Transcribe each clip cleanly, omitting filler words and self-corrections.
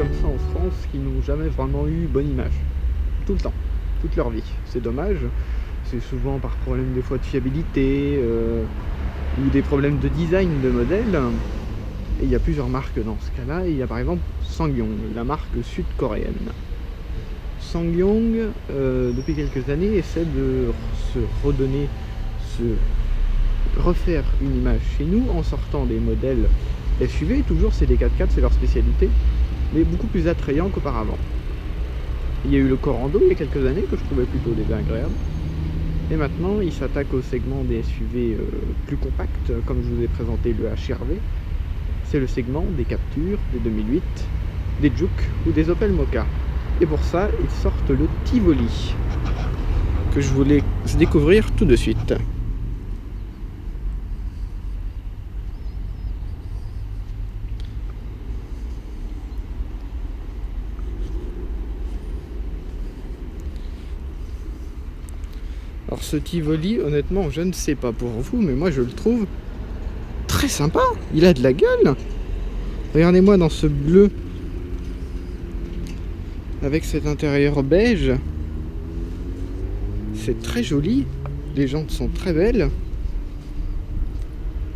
comme ça en France qui n'ont jamais vraiment eu bonne image. Tout le temps, toute leur vie. C'est dommage. C'est souvent par problème des fois de fiabilité ou des problèmes de design de modèle. Et il y a plusieurs marques dans ce cas-là. Il y a par exemple SsangYong, la marque sud-coréenne. SsangYong, depuis quelques années, essaie de refaire une image chez nous en sortant des modèles SUV. Toujours, c'est des 4x4, c'est leur spécialité, mais beaucoup plus attrayants qu'auparavant. Il y a eu le Corando il y a quelques années que je trouvais plutôt déjà agréable. Et maintenant, il s'attaque au segment des SUV plus compacts, comme je vous ai présenté le HR-V. C'est le segment des Captur, des 2008, des Juke ou des Opel Mokka. Et pour ça, ils sortent le Tivoli, que je voulais découvrir tout de suite. Alors ce Tivoli, honnêtement, je ne sais pas pour vous, mais moi je le trouve très sympa. Il a de la gueule. Regardez-moi dans ce bleu, avec cet intérieur beige. C'est très joli. Les jantes sont très belles.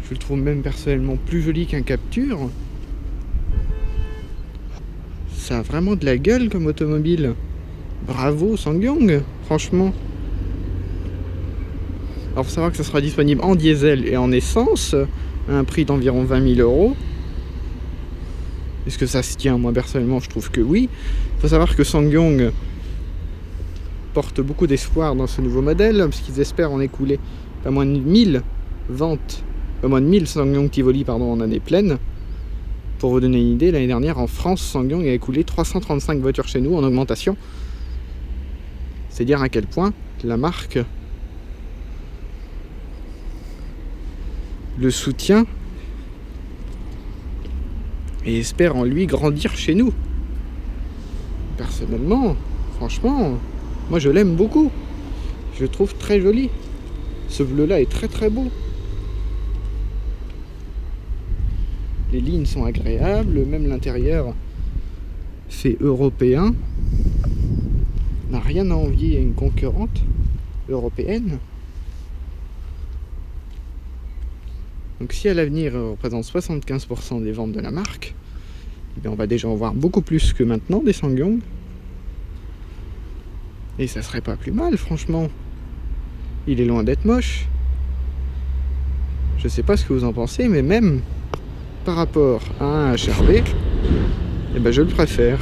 Je le trouve même personnellement plus joli qu'un Captur. Ça a vraiment de la gueule comme automobile. Bravo SsangYong, franchement. Alors, faut savoir que ça sera disponible en diesel et en essence, à un prix d'environ 20 000 €. Est-ce que ça se tient? Moi, personnellement, je trouve que oui. Il faut savoir que SsangYong porte beaucoup d'espoir dans ce nouveau modèle, parce qu'ils espèrent en écouler pas moins de 1000 ventes, pas moins de 1000 SsangYong Tivoli, en année pleine. Pour vous donner une idée, l'année dernière, en France, SsangYong a écoulé 335 voitures chez nous en augmentation. C'est dire à quel point la marque le soutient et espère en lui grandir chez nous. Personnellement, franchement, moi je l'aime beaucoup. Je le trouve très joli. Ce bleu là est très très beau. Les lignes sont agréables, même l'intérieur fait européen. N'a rien à envier à une concurrente européenne. Donc si à l'avenir représente 75% des ventes de la marque, eh bien on va déjà en voir beaucoup plus que maintenant des SsangYong. Et ça serait pas plus mal, franchement. Il est loin d'être moche. Je sais pas ce que vous en pensez, mais même par rapport à un HR-V, eh ben je le préfère.